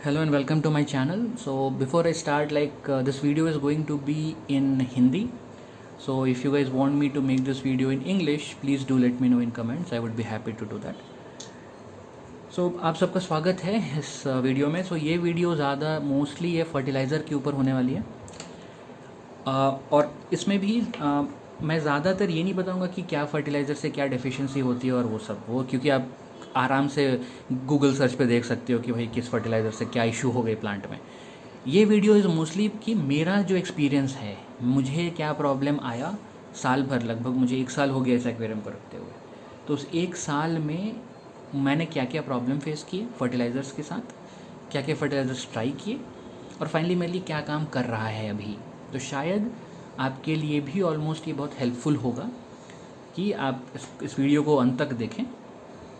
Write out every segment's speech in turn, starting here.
Hello and welcome to my channel. So before I start, this video is going to be in Hindi. So if you guys want me to make this video in English, please do let me know in comments. I would be happy to do that. So आप सबका स्वागत है इस video में. ये video ज़्यादा mostly ये fertiliser के ऊपर होने वाली है. और इसमें भी मैं ज़्यादातर ये नहीं बताऊंगा कि क्या फर्टिलाइज़र से क्या डेफिशिएंसी होती है और वो क्योंकि आप आराम से गूगल सर्च पे देख सकते हो कि भाई किस फर्टिलाइज़र से क्या इशू हो गए प्लांट में. ये वीडियो इज़ मोस्टली कि मेरा जो एक्सपीरियंस है, मुझे क्या प्रॉब्लम आया साल भर, लगभग मुझे 1 साल हो गया इस एक्वेरियम को रखते हुए. तो उस 1 साल में मैंने क्या क्या प्रॉब्लम फेस किए फर्टिलाइज़र्स के साथ, क्या क्या फर्टिलाइज़र्स ट्राई किए और फाइनली मेरे लिए क्या काम कर रहा है अभी. तो शायद आपके लिए भी ऑलमोस्ट ये बहुत हेल्पफुल होगा कि आप इस वीडियो को अंत तक देखें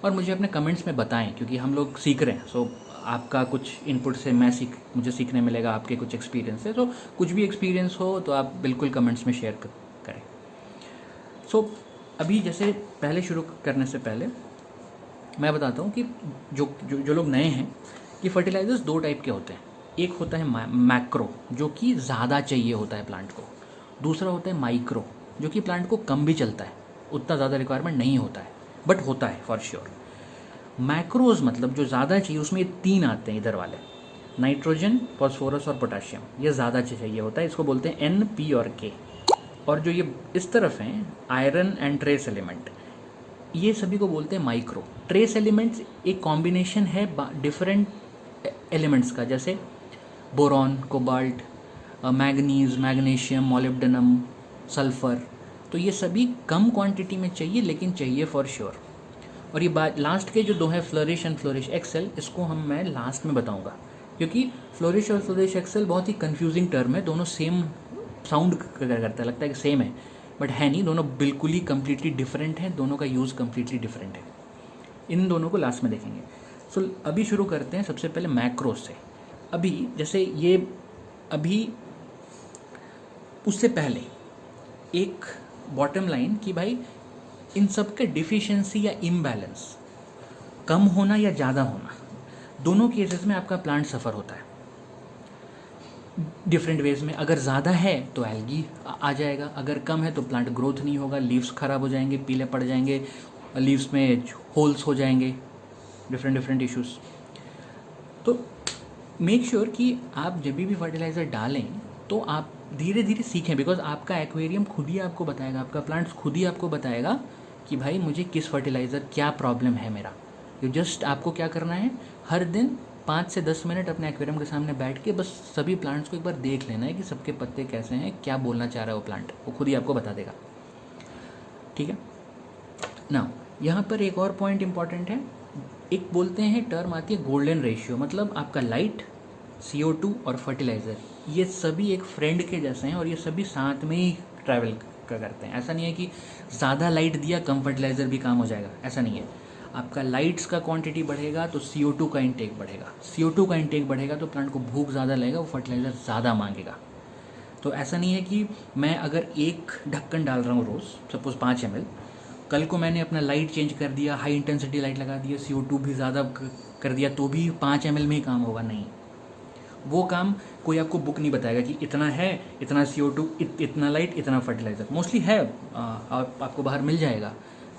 और मुझे अपने कमेंट्स में बताएं, क्योंकि हम लोग सीख रहे हैं. सो आपका कुछ इनपुट से मुझे सीखने मिलेगा, आपके कुछ एक्सपीरियंस है. तो कुछ भी एक्सपीरियंस हो तो आप बिल्कुल कमेंट्स में शेयर करें. सो अभी जैसे पहले शुरू करने से पहले मैं बताता हूँ कि जो लोग नए हैं कि फर्टिलाइज़र्स 2 टाइप के होते हैं. एक होता है मैक्रो, जो कि ज़्यादा चाहिए होता है प्लांट को. दूसरा होता है माइक्रो, जो कि प्लांट को कम भी चलता है, उतना ज़्यादा रिक्वायरमेंट नहीं होता है, बट होता है फॉर श्योर. मैक्रोज मतलब जो ज़्यादा चाहिए, उसमें ये 3 आते हैं इधर वाले: नाइट्रोजन, फॉस्फोरस और पोटाशियम. ये ज़्यादा चाहिए होता है, इसको बोलते हैं N, P और K. और जो ये इस तरफ हैं, आयरन एंड ट्रेस एलिमेंट, ये सभी को बोलते हैं माइक्रो. ट्रेस एलिमेंट्स एक कॉम्बिनेशन है डिफरेंट एलिमेंट्स का, जैसे boron, cobalt, manganese, magnesium, molybdenum, sulphur. तो ये सभी कम क्वांटिटी में चाहिए, लेकिन चाहिए फॉर श्योर. और ये बात लास्ट के जो 2 हैं, फ्लोरिश एंड फ्लोरिश एक्सेल, इसको मैं लास्ट में बताऊंगा, क्योंकि फ्लोरिश और फ्लोरिश एक्सेल बहुत ही कंफ्यूजिंग टर्म है. दोनों सेम साउंड करता है, लगता है कि सेम है, बट है नहीं. दोनों बिल्कुल ही कम्प्लीटली डिफरेंट हैं, दोनों का यूज़ कम्प्लीटली डिफरेंट है. इन दोनों को लास्ट में देखेंगे. सो अभी शुरू करते हैं सबसे पहले मैक्रो से. अभी जैसे ये अभी उससे पहले एक बॉटम लाइन कि भाई इन सब के डिफिशिएंसी या इम्बैलेंस, कम होना या ज़्यादा होना, दोनों केसेस में आपका प्लांट सफ़र होता है डिफरेंट वेज में. अगर ज़्यादा है तो एल्गी आ जाएगा, अगर कम है तो प्लांट ग्रोथ नहीं होगा, लीव्स ख़राब हो जाएंगे, पीले पड़ जाएंगे, लीव्स में होल्स हो जाएंगे, डिफरेंट इश्यूज़. तो मेक श्योर कि आप जब भी फर्टिलाइज़र डालें तो आप धीरे धीरे सीखें, बिकॉज आपका एक्वेरियम खुद ही आपको बताएगा, आपका प्लांट्स खुद ही आपको बताएगा कि भाई मुझे किस फर्टिलाइज़र, क्या प्रॉब्लम है मेरा. तो जस्ट आपको क्या करना है, हर दिन 5 से 10 मिनट अपने एक्वेरियम के सामने बैठ के बस सभी प्लांट्स को एक बार देख लेना है कि सबके पत्ते कैसे हैं, क्या बोलना चाह रहा है वो प्लांट, वो खुद ही आपको बता देगा. ठीक है ना. यहाँ पर एक और पॉइंट इंपॉर्टेंट है. एक बोलते हैं टर्म आती है गोल्डन रेशियो, मतलब आपका लाइट, CO2 और फर्टिलाइज़र, ये सभी एक फ्रेंड के जैसे हैं और ये सभी साथ में ही ट्रैवल करते हैं. ऐसा नहीं है कि ज़्यादा लाइट दिया कम फर्टिलाइज़र भी काम हो जाएगा, ऐसा नहीं है. आपका लाइट्स का क्वांटिटी बढ़ेगा तो CO2 का इंटेक बढ़ेगा, CO2 का इंटेक बढ़ेगा तो प्लांट को भूख ज़्यादा लगेगा, वो फर्टिलाइज़र ज़्यादा मांगेगा. तो ऐसा नहीं है कि मैं अगर एक ढक्कन डाल रहा हूँ रोज़, सपोज 5 ml, कल को मैंने अपना लाइट चेंज कर दिया, हाई इंटेंसिटी लाइट लगा दिया, CO2 भी ज़्यादा कर दिया, तो भी 5 ml में ही काम होगा. नहीं, वो काम कोई आपको बुक नहीं बताएगा कि इतना है, इतना CO2, इतना लाइट, इतना फर्टिलाइज़र. मोस्टली है, आपको बाहर मिल जाएगा,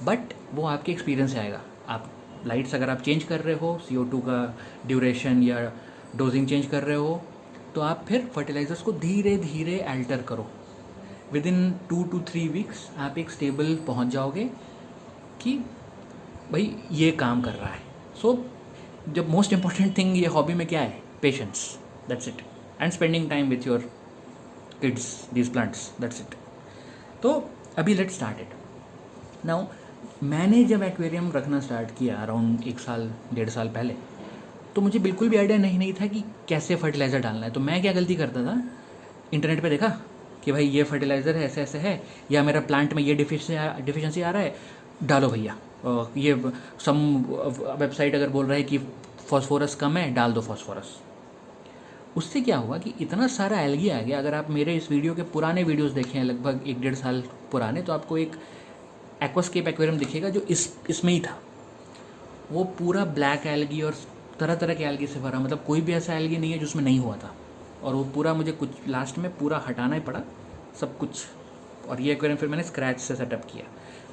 बट वो आपके एक्सपीरियंस से आएगा. आप लाइट्स अगर आप चेंज कर रहे हो, CO2 का ड्यूरेशन या डोजिंग चेंज कर रहे हो, तो आप फिर फर्टिलाइज़र्स को धीरे धीरे अल्टर करो. विद इन 2 to 3 वीक्स आप एक स्टेबल पहुंच जाओगे कि भाई ये काम कर रहा है. सो जब मोस्ट इम्पॉर्टेंट थिंग ये हॉबी में क्या है, patience, that's it, and spending time with your kids, these plants, that's it. तो अभी लेट्स स्टार्ट इट नाउ. मैंने जब एक्वेरियम रखना स्टार्ट किया अराउंड 1 साल 1.5 साल पहले, तो मुझे बिल्कुल भी आइडिया नहीं था कि कैसे फर्टिलाइज़र डालना है. तो मैं क्या गलती करता था, इंटरनेट पे देखा कि भाई ये फर्टिलाइज़र है, ऐसे ऐसे है, या मेरा प्लांट में ये डिफिशिएंसी आ रहा है, डालो भैया. ये सम वेबसाइट अगर बोल रहा है कि फॉस्फोरस कम है, डाल दो फॉस्फोरस. उससे क्या हुआ कि इतना सारा एल्गी आ गया. अगर आप मेरे इस वीडियो के पुराने वीडियोस देखें, लगभग 1-1.5 साल पुराने, तो आपको एक एक्वास्केप एक्वेरियम दिखेगा जो इसमें ही था. वो पूरा ब्लैक एल्गी और तरह तरह के एल्गी से भरा, मतलब कोई भी ऐसा एल्गी नहीं है जिसमें नहीं हुआ था, और वो पूरा मुझे कुछ लास्ट में पूरा हटाना ही पड़ा सब कुछ, और ये एक्वेरियम फिर मैंने स्क्रैच से सेटअप किया।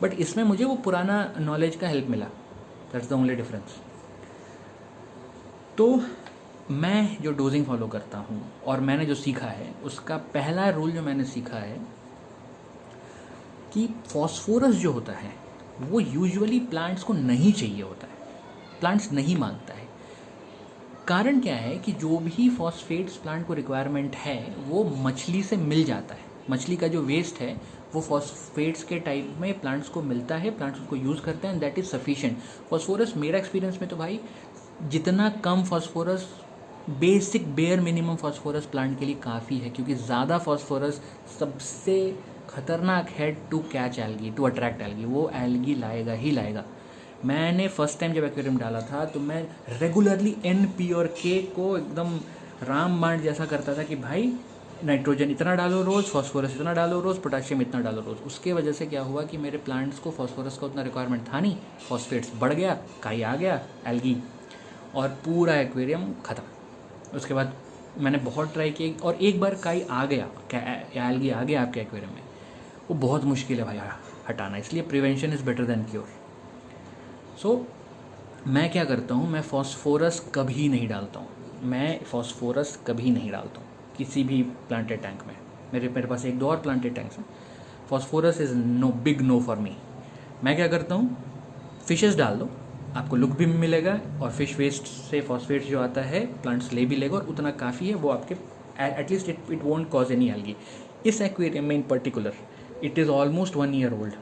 बट इसमें मुझे वो पुराना नॉलेज का हेल्प मिला, दैट्स द ओनली डिफरेंस। तो मैं जो डोजिंग फॉलो करता हूँ और मैंने जो सीखा है, उसका पहला रूल जो मैंने सीखा है कि फॉस्फोरस जो होता है वो यूजुअली प्लांट्स को नहीं चाहिए होता है, प्लांट्स नहीं मांगता है। कारण क्या है कि जो भी फॉस्फेट्स प्लांट को रिक्वायरमेंट है वो मछली से मिल जाता है, मछली का जो वेस्ट है वो फॉस्फेट्स के टाइप में प्लांट्स को मिलता है, प्लांट्स उसको यूज़ करते हैं, and that is sufficient. Phosphorus मेरा एक्सपीरियंस में तो भाई जितना कम phosphorus, basic bare minimum phosphorus plant के लिए काफ़ी है, क्योंकि ज़्यादा फॉस्फोरस सबसे खतरनाक है to catch algae, to attract algae, वो एल्गी लाएगा ही लाएगा। मैंने फर्स्ट टाइम जब एक्वेरियम डाला था तो मैं रेगुलरली NP और K को एकदम रामबाण जैसा करता था कि भाई नाइट्रोजन इतना डालो रोज़, फॉस्फोरस इतना डालो रोज़, पोटाशियम इतना डालो रोज़। उसके वजह से क्या हुआ कि मेरे प्लांट्स को फॉस्फोरस का उतना रिक्वायरमेंट था नहीं, फॉस्फेट्स बढ़ गया, काई आ गया एल्गी, और पूरा एक्वेरियम ख़त्म। उसके बाद मैंने बहुत ट्राई किया, और एक बार काई आ गया, एल्गी आ गया आपके एक्वेरियम में, वो बहुत मुश्किल है भाई हटाना, इसलिए prevention is better than cure. So मैं क्या करता हूँ, मैं फॉस्फोरस कभी नहीं डालता हूँ, मैं फॉस्फोरस कभी नहीं डालता हूँ किसी भी प्लांटेड टैंक में। मेरे पास एक दो और प्लांटेड टैंक्स हैं, phosphorus is no, big no for me. मैं क्या करता हूँ, फिशेस डाल दो, आपको लुक भी मिलेगा, और फिश वेस्ट से फॉस्फेट्स जो आता है प्लांट्स ले भी लेगा, और उतना काफ़ी है, वो आपके at least it won't cause any algae. इस एक्वेरियम में इन particular it is almost 1 year old,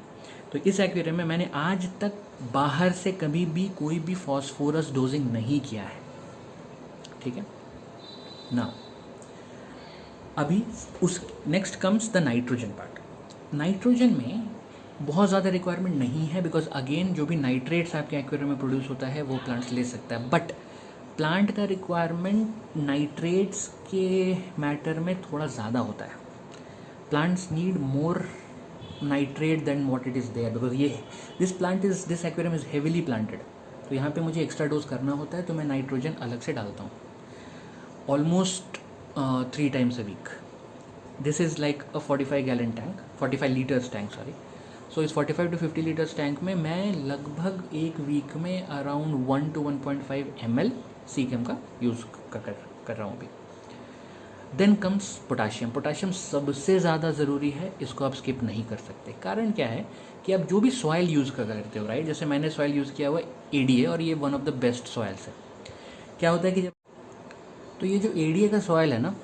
तो इस एक्वेरियम में मैंने आज तक बाहर से कभी भी कोई भी फॉस्फोरस डोजिंग नहीं किया है, ठीक है ना। अभी उस next comes the nitrogen part. Nitrogen में बहुत ज़्यादा रिक्वायरमेंट नहीं है, बिकॉज अगेन जो भी नाइट्रेट्स आपके एक्वेरियम में प्रोड्यूस होता है वो प्लांट्स ले सकता है, बट प्लांट का रिक्वायरमेंट नाइट्रेट्स के मैटर में थोड़ा ज़्यादा होता है। Plants need more nitrate than what it is there, because ये this aquarium is heavily planted, तो यहाँ पे मुझे एक्स्ट्रा डोज करना होता है, तो मैं नाइट्रोजन अलग से डालता हूँ almost 3 times a week. This is like a 45 gallon tank, 45 liters tank sorry. So इस 45 to 50 liters टैंक में मैं लगभग एक वीक में अराउंड 1 to 1.5 ml CChem का यूज़ कर रहा हूँ अभी। Then comes potassium. पोटाशियम सबसे ज़्यादा ज़रूरी है, इसको आप स्किप नहीं कर सकते। कारण क्या है कि आप जो भी सॉइल यूज़ करते हो, राइट, जैसे मैंने सॉइल यूज़ किया हुआ ADA, और ये one of the best soils है। क्या होता है कि जब तो ये जो ADA का सॉइल है ना,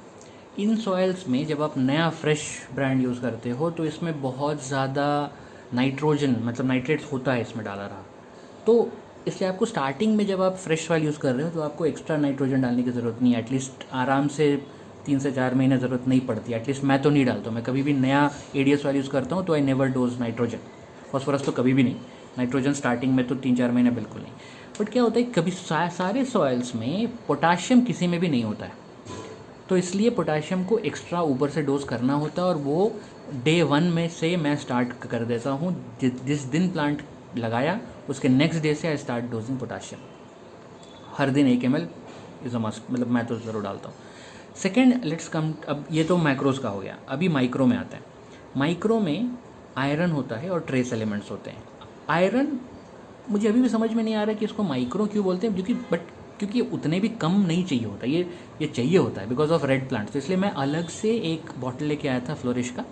इन सॉइल्स में जब आप नया फ्रेश ब्रांड यूज़ करते हो तो इसमें बहुत ज़्यादा नाइट्रोजन, मतलब नाइट्रेट्स होता है इसमें डाला रहा, तो इसलिए आपको स्टार्टिंग में जब आप फ्रेश सॉइल यूज़ कर रहे हो तो आपको एक्स्ट्रा नाइट्रोजन डालने की ज़रूरत नहीं है। एटलीस्ट आराम से 3 से 4 महीने ज़रूरत नहीं पड़ती, एटलीस्ट मैं तो नहीं डालता हूँ। मैं कभी भी नया ADA सॉइल यूज़ करता हूँ तो I never dose nitrogen, phosphorus तो कभी भी नहीं, नाइट्रोजन स्टार्टिंग में तो 3-4 महीने बिल्कुल नहीं। बट क्या होता है, कभी सारे सॉइल्स में पोटाशियम किसी में भी नहीं होता है, तो इसलिए पोटाशियम को एक्स्ट्रा ऊपर से डोज करना होता है, और वो डे 1 में से मैं स्टार्ट कर देता हूँ। जिस दिन प्लांट लगाया उसके नेक्स्ट डे से आई स्टार्ट डोजिंग पोटाशियम, हर दिन 1 ml इज़ अ मस्ट, मतलब मैं तो ज़रूर डालता हूँ। सेकेंड, लेट्स कम, अब ये तो मैक्रोज का हो गया, अभी माइक्रो में आता है। माइक्रो में आयरन होता है और ट्रेस एलिमेंट्स होते हैं। आयरन मुझे अभी भी समझ में नहीं आ रहा है कि इसको माइक्रो क्यों बोलते हैं, क्योंकि उतने भी कम नहीं चाहिए होता, ये चाहिए होता है बिकॉज ऑफ रेड प्लांट, तो इसलिए मैं अलग से एक बॉटल लेके आया था फ्लोरिश का,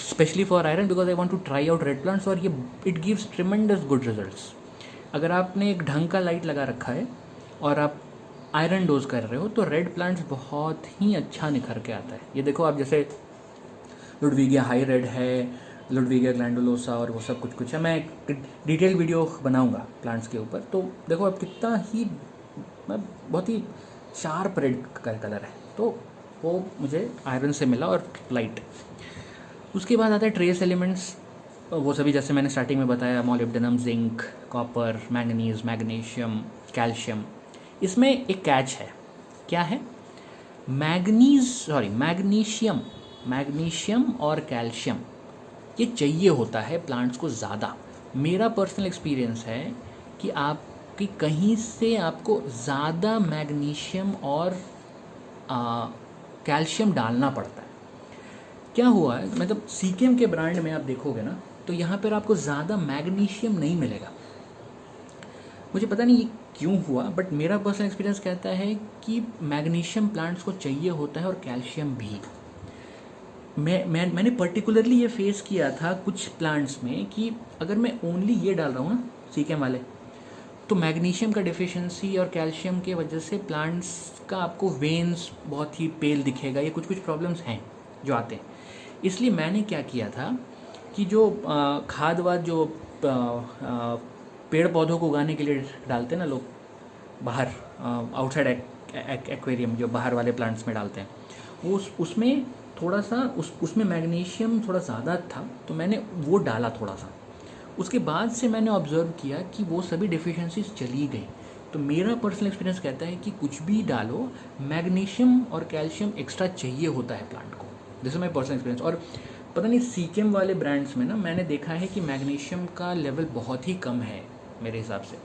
specially for iron, because I want to try out red plants, और ये it gives tremendous good results. अगर आपने एक ढंग का लाइट लगा रखा है और आप आयरन डोज कर रहे हो तो रेड प्लांट्स बहुत ही अच्छा निखर के आता है। ये देखो आप, जैसे लुडविगिया हाई रेड है, लुडविगिया ग्लैंडुलोसा, और वो सब कुछ है। मैं एक डिटेल वीडियो बनाऊंगा प्लांट्स के ऊपर, तो देखो अब कितना ही बहुत ही शार्प रेड कलर है, तो वो मुझे आयरन से मिला और लाइट। उसके बाद आता है ट्रेस एलिमेंट्स, वो सभी जैसे मैंने स्टार्टिंग में बताया, molybdenum, zinc, copper, manganese, magnesium, calcium. इसमें एक कैच है, क्या है, मैग्नीशियम और कैल्शियम ये चाहिए होता है प्लांट्स को ज़्यादा। मेरा पर्सनल एक्सपीरियंस है कि आपके कि कहीं से आपको ज़्यादा मैग्नीशियम और कैल्शियम डालना पड़ता है। क्या हुआ है, मतलब सीकेम के ब्रांड में आप देखोगे ना, तो यहाँ पर आपको ज़्यादा मैग्नीशियम नहीं मिलेगा। मुझे पता नहीं ये क्यों हुआ, बट मेरा पर्सनल एक्सपीरियंस कहता है कि मैग्नीशियम प्लांट्स को चाहिए होता है और कैल्शियम भी। मैंने पर्टिकुलरली ये फेस किया था कुछ प्लांट्स में कि अगर मैं ओनली ये डाल रहा हूँ ना सीकेम वाले, तो मैग्नीशियम का डिफिशिएंसी और कैल्शियम के वजह से प्लांट्स का आपको वेन्स बहुत ही पेल दिखेगा। ये कुछ प्रॉब्लम्स हैं जो आते हैं। इसलिए मैंने क्या किया था कि जो खाद वाद जो पेड़ पौधों को उगाने के लिए डालते हैं ना लोग बाहर, आउटसाइड एक्वेरियम जो बाहर वाले प्लांट्स में डालते हैं, वो उसमें थोड़ा सा उसमें मैग्नीशियम थोड़ा ज़्यादा था, तो मैंने वो डाला थोड़ा सा। उसके बाद से मैंने ऑब्ज़र्व किया कि वो सभी डिफिशिएंसीज चली गई। तो मेरा पर्सनल एक्सपीरियंस कहता है कि कुछ भी डालो, मैग्नीशियम और कैल्शियम एक्स्ट्रा चाहिए होता है प्लांट को। This is my personal experience. और पता नहीं सीकेम वाले ब्रांड्स में ना मैंने देखा है कि मैग्नीशियम का लेवल बहुत ही कम है मेरे हिसाब से,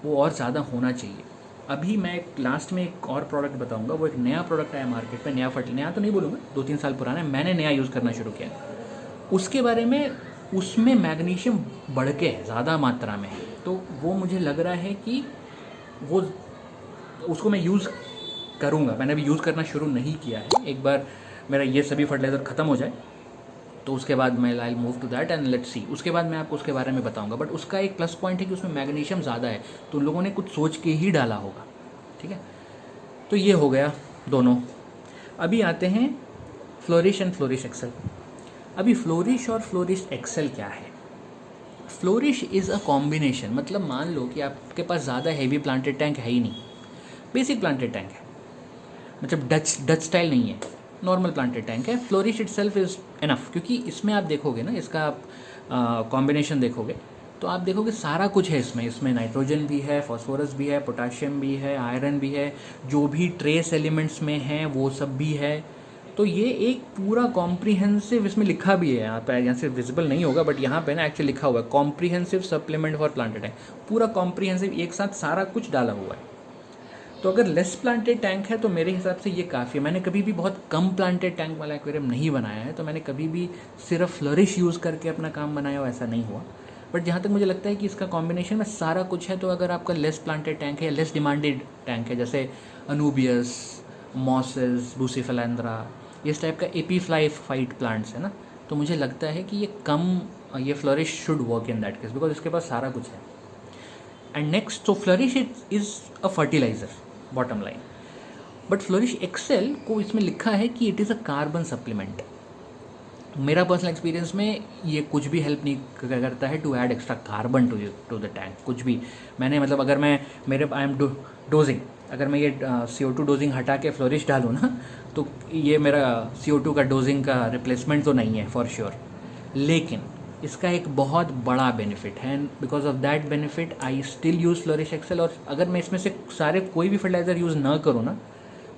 वो और ज़्यादा होना चाहिए। अभी मैं लास्ट में एक और प्रोडक्ट बताऊंगा, वो एक नया प्रोडक्ट आया मार्केट में, नया तो नहीं बोलूँगा, 2-3 साल पुराना है, मैंने नया यूज़ करना शुरू किया। उसके बारे में, उसमें मैग्नीशियम बढ़ के ज़्यादा मात्रा में है, तो वो मुझे लग रहा है कि वो उसको मैं यूज़ करूँगा। मैंने अभी यूज़ करना शुरू नहीं किया है, एक बार मेरा ये सभी फर्टिलाइज़र ख़त्म हो जाए तो उसके बाद मैं I move to that and let's see, उसके बाद मैं आपको उसके बारे में बताऊंगा। बट उसका एक प्लस पॉइंट है कि उसमें मैग्नीशियम ज़्यादा है, तो उन लोगों ने कुछ सोच के ही डाला होगा। ठीक है, तो ये हो गया दोनों। अभी आते हैं फ्लोरिश एंड फ्लोरिश एक्सेल। अभी फ्लोरिश और फ्लोरिश एक्सेल क्या है? फ्लोरिश इज़ अ कॉम्बिनेशन, मतलब मान लो कि आपके पास ज़्यादा हैवी प्लांटेड टैंक है ही नहीं, बेसिक प्लांटेड टैंक है, मतलब डच स्टाइल नहीं है, नॉर्मल प्लांटेड टैंक है। फ्लोरिश इटसेल्फ इज़ इनफ, क्योंकि इसमें आप देखोगे ना, इसका आप कॉम्बिनेशन देखोगे तो आप देखोगे सारा कुछ है इसमें नाइट्रोजन भी है, फास्फोरस भी है, पोटाशियम भी है, आयरन भी है, जो भी ट्रेस एलिमेंट्स में हैं वो सब भी है। तो ये एक पूरा कॉम्प्रिहेंसिव, इसमें लिखा भी है, यहाँ पे यहाँ से विजिबल नहीं होगा बट यहाँ पे ना एक्चुअली लिखा हुआ है comprehensive supplement for planted tank, पूरा कॉम्प्रिहेंसिव एक साथ सारा कुछ डाला हुआ है। तो अगर लेस प्लांटेड टैंक है तो मेरे हिसाब से ये काफ़ी है। मैंने कभी भी बहुत कम प्लांटेड टैंक वाला एक्वेरियम नहीं बनाया है, तो मैंने कभी भी सिर्फ फ्लरिश यूज़ करके अपना काम बनाया हो, ऐसा नहीं हुआ। बट जहाँ तक मुझे लगता है कि इसका कॉम्बिनेशन में सारा कुछ है, तो अगर आपका लेस प्लांटेड टैंक है या लेस डिमांडेड टैंक है, जैसे अनूबियस, मॉसेस, बुसीफेलेंड्रा, इस टाइप का एपीफ्लाई फाइट प्लांट्स है ना, तो मुझे लगता है कि ये Flourish should work in that case, because इसके पास सारा कुछ है। एंड नेक्स्ट, तो Flourish is a fertiliser, bottom line. But Flourish Excel को इसमें लिखा है कि it is a carbon supplement. मेरा पर्सनल एक्सपीरियंस में ये कुछ भी हेल्प नहीं करता है to add extra carbon to the tank, कुछ भी। मैंने मतलब अगर मैं आई एम डोजिंग, अगर मैं ये CO2 डोजिंग हटा के फ्लोरिश डालूँ ना, तो ये मेरा CO2 का डोजिंग का रिप्लेसमेंट तो नहीं है फॉर श्योर, लेकिन इसका एक बहुत बड़ा बेनिफिट है। Because of that benefit I still use Flourish Excel. और अगर मैं इसमें से सारे कोई भी फर्टिलाइज़र यूज़ ना करूँ ना,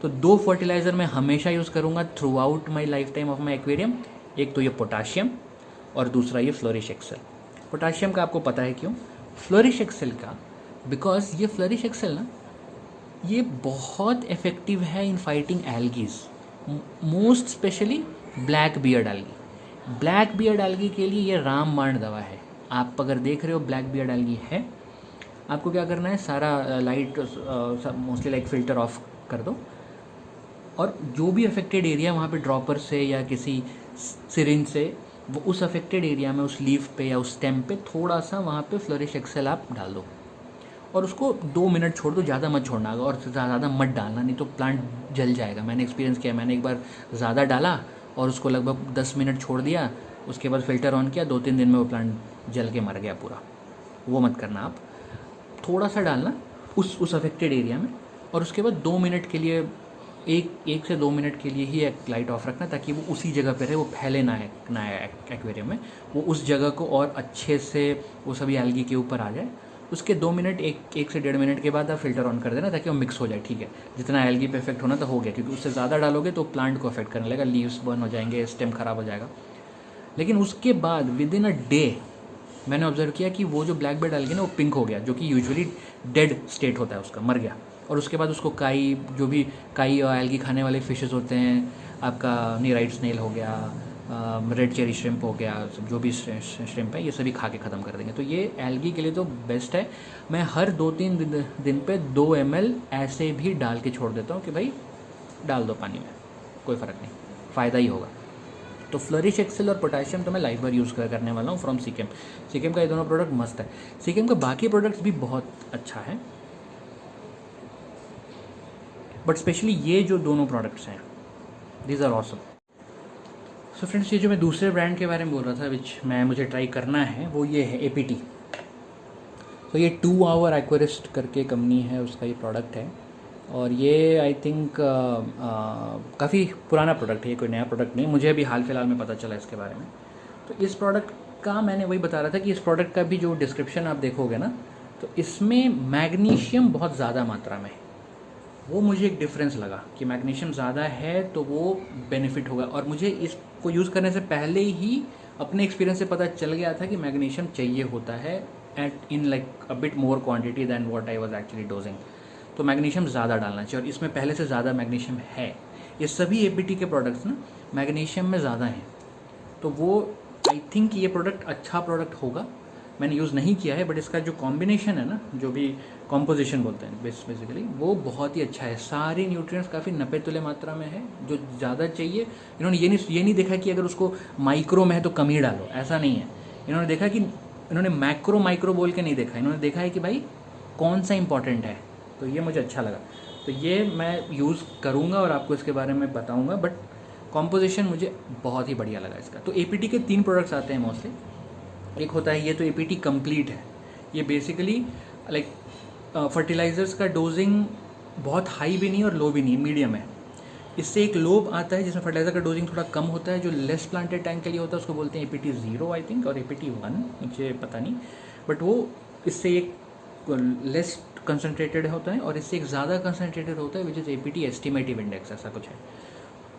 तो 2 फर्टिलाइज़र मैं हमेशा यूज़ करूँगा through out my life time of my aquarium. एक तो ये पोटाशियम और दूसरा ये फ्लोरिश एक्सेल। पोटाशियम का आपको पता है क्यों, फ्लोरिश एक्सेल का बिकॉज ये फ्लोरिश एक्सेल ना, ये बहुत इफेक्टिव है in fighting algae, most specially black beard algae. Black beard algae के लिए ये रामबाण दवा है। आप अगर देख रहे हो ब्लैक बियर्ड एल्गी है, आपको क्या करना है, सारा light mostly like filter of कर दो, और जो भी अफेक्टेड एरिया वहाँ पे ड्रॉपर से या किसी सिरिंज से, वो उस अफेक्टेड एरिया में उस लीफ पे या उस स्टेम पे थोड़ा सा वहाँ पे फ्लोरिश एक्सेल आप डाल दो, और उसको 2 मिनट छोड़ दो, ज़्यादा मत छोड़ना और ज़्यादा मत डालना, नहीं तो प्लांट जल जाएगा। मैंने एक्सपीरियंस किया, मैंने एक बार ज़्यादा डाला और उसको लगभग 10 मिनट छोड़ दिया, उसके बाद फ़िल्टर ऑन किया, 2-3 दिन में वो प्लांट जल के मर गया पूरा। वो मत करना, आप थोड़ा सा डालना उस अफेक्टेड एरिया में, और उसके बाद 2 मिनट के लिए, एक से 2 मिनट के लिए ही एक लाइट ऑफ रखना, ताकि वो उसी जगह पे रहे, वो फैले ना एक्वेरियम में, वो उस जगह को और अच्छे से वो सभी एल्गी के ऊपर आ जाए। उसके 2 मिनट, एक से 1.5 मिनट के बाद आप फ़िल्टर ऑन कर देना, ताकि वो मिक्स हो जाए। ठीक है, जितना एल्गी पे इफेक्ट होना तो हो गया, क्योंकि उससे ज़्यादा डालोगे तो प्लांट को अफेक्ट करने लगेगा, लीव्स बर्न हो जाएंगे, स्टेम ख़राब हो जाएगा। लेकिन उसके बाद विद इन अ डे मैंने ऑब्जर्व किया कि वो जो ब्लैक बेड एल्गी ना वो पिंक हो गया, जो कि यूजुअली डेड स्टेट होता है उसका, मर गया। और उसके बाद उसको काई, जो भी काई एल्गी खाने वाले फिशेस होते हैं, आपका नीराइट स्नेल हो गया, रेड चेरी श्रिम्प हो गया, जो भी श्रिम्प है ये सभी खा के ख़त्म कर देंगे। तो ये एल्गी के लिए तो बेस्ट है। मैं हर 2-3 दिन पे 2 ml ऐसे भी डाल के छोड़ देता हूँ कि भाई डाल दो पानी में, कोई फ़र्क नहीं, फ़ायदा ही होगा। तो फ्लरिश एक्सेल और पोटेशियम तो मैं लाइफ बार यूज़ करने वाला हूँ फ्रॉम सीकेम। सीकेम का ये दोनों प्रोडक्ट मस्त है। सीकेम का बाकी प्रोडक्ट्स भी बहुत अच्छा है, बट स्पेशली ये जो दोनों प्रोडक्ट्स हैं these are awesome. So friends, ये जो मैं दूसरे ब्रांड के बारे में बोल रहा था विच मुझे ट्राई करना है, वो ये है APT। तो ये 2 Hour एक्वेरिस्ट करके कंपनी है, उसका ये प्रोडक्ट है। और ये आई थिंक काफ़ी पुराना प्रोडक्ट है, ये कोई नया प्रोडक्ट नहीं, मुझे अभी हाल फिलहाल में पता चला इसके बारे में। तो इस प्रोडक्ट का मैंने वही बता रहा था कि इस प्रोडक्ट का भी जो डिस्क्रिप्शन आप देखोगे ना, तो इसमें मैग्नीशियम बहुत ज़्यादा मात्रा में है। वो मुझे एक डिफरेंस लगा कि मैग्नीशियम ज़्यादा है तो वो बेनिफिट होगा। और मुझे इसको यूज़ करने से पहले ही अपने एक्सपीरियंस से पता चल गया था कि मैग्नीशियम चाहिए होता है at in like a bit more quantity than what I was actually dosing. तो मैग्नीशियम ज़्यादा डालना चाहिए, और इसमें पहले से ज़्यादा मैग्नीशियम है। ये सभी APT के प्रोडक्ट्स ना मैग्नीशियम में ज़्यादा हैं, तो वो आई थिंक ये प्रोडक्ट अच्छा प्रोडक्ट होगा। मैंने यूज़ नहीं किया है, बट इसका जो कॉम्बिनेशन है ना, जो भी कॉम्पोजिशन बोलते हैं बेसिकली, वो बहुत ही अच्छा है। सारे न्यूट्रिएंट्स काफ़ी नपे तुले मात्रा में है, जो ज़्यादा चाहिए। इन्होंने ये नहीं देखा कि अगर उसको माइक्रो में है तो कम ही डालो, ऐसा नहीं है। इन्होंने देखा कि इन्होंने माइक्रो बोल के नहीं देखा, इन्होंने देखा है कि भाई कौन सा इंपॉर्टेंट है। तो ये मुझे अच्छा लगा, तो ये मैं यूज़ करूँगा और आपको इसके बारे में बताऊँगा। बट कॉम्पोजिशन मुझे बहुत ही बढ़िया लगा इसका। तो APT के 3 प्रोडक्ट्स आते हैं मोस्टली। एक होता है ये तो APT कंप्लीट है, ये बेसिकली लाइक फर्टिलाइज़र्स का डोजिंग बहुत हाई भी नहीं और लो भी नहीं, मीडियम है। इससे एक लोब आता है जिसमें फर्टिलाइज़र का डोजिंग थोड़ा कम होता है, जो लेस प्लांटेड टैंक के लिए होता है, उसको बोलते हैं APT 0 आई थिंक, और APT 1 मुझे पता नहीं, बट वो इससे एक लेस कंसनट्रेटेड होता है और इससे एक ज़्यादा कंसनट्रेटेड होता है विच इज़ APT एस्टिमेटिव इंडेक्स, ऐसा कुछ है।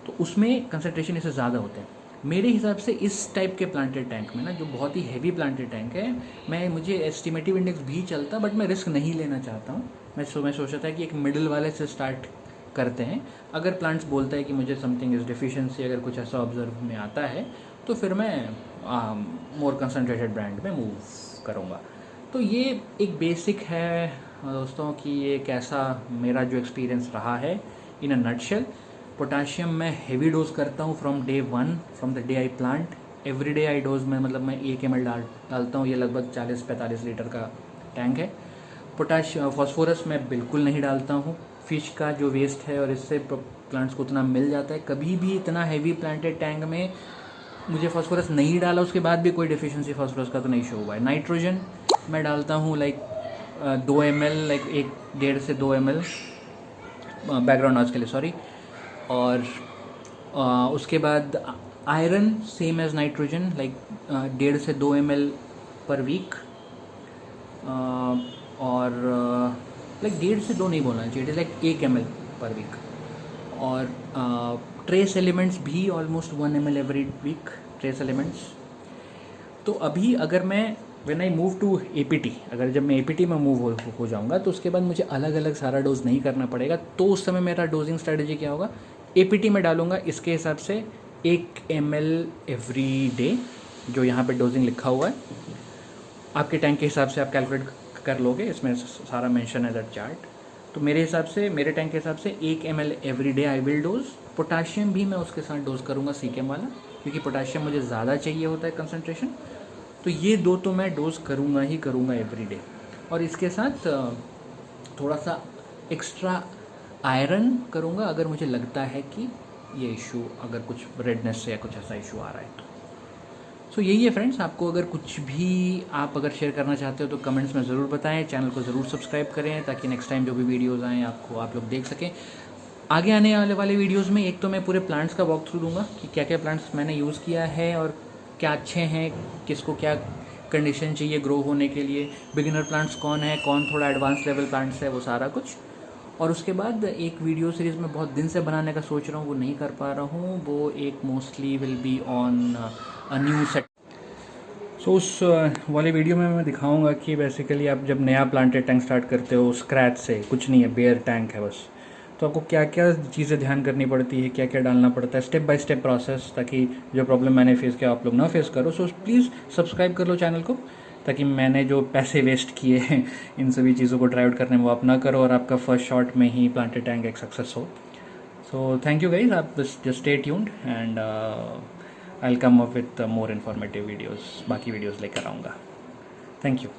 तो उसमें कंसनट्रेशन इससे ज़्यादा होते हैं। मेरे हिसाब से इस टाइप के प्लांटेड टैंक में ना, जो बहुत ही हैवी प्लांटेड टैंक है, मुझे एस्टिमेटिव इंडेक्स भी चलता, बट मैं रिस्क नहीं लेना चाहता हूँ। मैं सोचा था कि एक मिडिल वाले से स्टार्ट करते हैं। अगर प्लांट्स बोलता है कि मुझे समथिंग इज़ डिफिशिएंसी, अगर कुछ ऐसा ऑब्जर्व में आता है, तो फिर मैं मोर कंसनट्रेटेड ब्रांड में मूव करूँगा। तो ये एक बेसिक है दोस्तों कि ये कैसा मेरा जो एक्सपीरियंस रहा है इन अ नटशेल। पोटाशियम मैं हेवी डोज करता हूँ from day 1, from the day I plant. Every day I dose में, मतलब मैं 1 ml डालता हूँ। ये लगभग 40-45 लीटर का टैंक है। फॉस्फोरस मैं बिल्कुल नहीं डालता हूँ। फिश का जो वेस्ट है और इससे प्लांट्स को उतना मिल जाता है। कभी भी इतना हैवी प्लांटेड टैंक में मुझे फॉस्फोरस नहीं डाला, उसके बाद भी कोई डिफिशिएंसी फॉस्फोरस का तो नहीं शो हुआ है। नाइट्रोजन मैं डालता हूँ लाइक 2 ml, लाइक 1.5 से 2 ml बैकग्राउंड नॉइज़ के लिए, सॉरी। और उसके बाद iron same as nitrogen, like 1.5 से 2 ml पर वीक। और लाइक 1.5 से 2 नहीं बोलना चाहिए, it is like 1 ml per week. और ट्रेस एलिमेंट्स भी almost 1 ml every week, trace elements. तो अभी अगर मैं when I move to APT, अगर जब मैं APT में मूव हो जाऊंगा, तो उसके बाद मुझे अलग अलग सारा डोज नहीं करना पड़ेगा। तो उस समय मेरा डोजिंग स्ट्रेटजी क्या होगा, APT में डालूंगा इसके हिसाब से 1 ml एवरी डे, जो यहाँ पे डोजिंग लिखा हुआ है। आपके टैंक के हिसाब से आप कैलकुलेट कर लोगे, इसमें सारा मेंशन है दैट चार्ट। तो मेरे हिसाब से, मेरे टैंक के हिसाब से 1 ml every day I will dose. Potassium भी मैं उसके साथ डोज करूँगा सीकेम वाला, क्योंकि पोटाशियम मुझे ज़्यादा चाहिए होता है कंसनट्रेशन। तो ये 2 तो मैं डोज करूँगा ही करूँगा एवरी डे। और इसके साथ थोड़ा सा एक्स्ट्रा आयरन करूँगा अगर मुझे लगता है कि ये इशू, अगर कुछ रेडनेस से या कुछ ऐसा इशू आ रहा है तो। सो यही है फ्रेंड्स। आपको अगर कुछ भी आप अगर शेयर करना चाहते हो तो कमेंट्स में ज़रूर बताएं। चैनल को ज़रूर सब्सक्राइब करें ताकि नेक्स्ट टाइम जो भी वीडियोज़ आएँ आप लोग देख सकें। आगे आने वाले वीडियोज़ में एक तो मैं पूरे प्लांट्स का वॉक थ्रू दूंगा कि क्या क्या प्लांट्स मैंने यूज़ किया है और क्या अच्छे हैं, किसको क्या कंडीशन चाहिए ग्रो होने के लिए, बिगिनर प्लांट्स कौन है, कौन थोड़ा एडवांस लेवल प्लांट्स है, वो सारा कुछ। और उसके बाद एक वीडियो सीरीज़ में बहुत दिन से बनाने का सोच रहा हूँ, वो नहीं कर पा रहा हूँ। वो एक mostly will be on a new set. So उस वाली वीडियो में मैं दिखाऊंगा कि बेसिकली आप जब नया प्लांटेड टैंक स्टार्ट करते हो स्क्रैच से, कुछ नहीं है, बेयर टैंक है बस, तो आपको क्या क्या चीज़ें ध्यान करनी पड़ती है, क्या क्या डालना पड़ता है, स्टेप बाय स्टेप प्रोसेस, ताकि जो प्रॉब्लम मैंने फेस किया आप लोग ना फेस करो। सो प्लीज़ सब्सक्राइब कर लो चैनल को, ताकि मैंने जो पैसे वेस्ट किए हैं इन सभी चीज़ों को ट्राई आउट करने में वो आप ना करो और आपका फर्स्ट शॉट में ही प्लांटेड टैंक एक सक्सेस हो। सो थैंक यू गाइज, आप just stay tuned and I will come up with more informative videos, बाकी वीडियोज़ लेकर आऊँगा। Thank you.